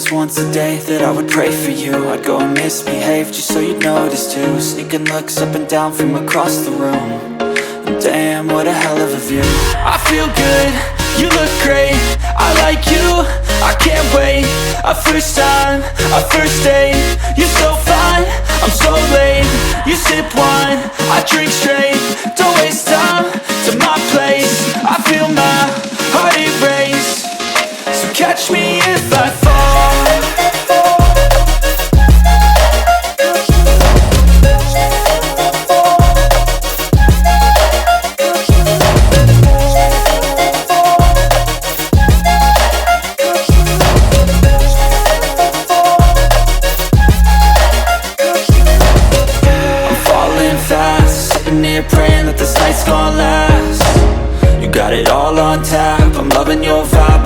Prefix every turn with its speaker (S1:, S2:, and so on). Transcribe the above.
S1: just once a day that I would pray for you. I'd go and misbehave just so you'd notice too. Sneaking looks up and down from across the room. And damn, what a hell of a view. I feel good, you look great, I like you, I can't wait. A first time, a first date, you're so fine, I'm so late. You sip wine, I drink straight, don't waste time to my place. I feel my heart erase, so catch me if I fall. Praying that this night's gonna last. You got it all on tap, I'm loving your vibe,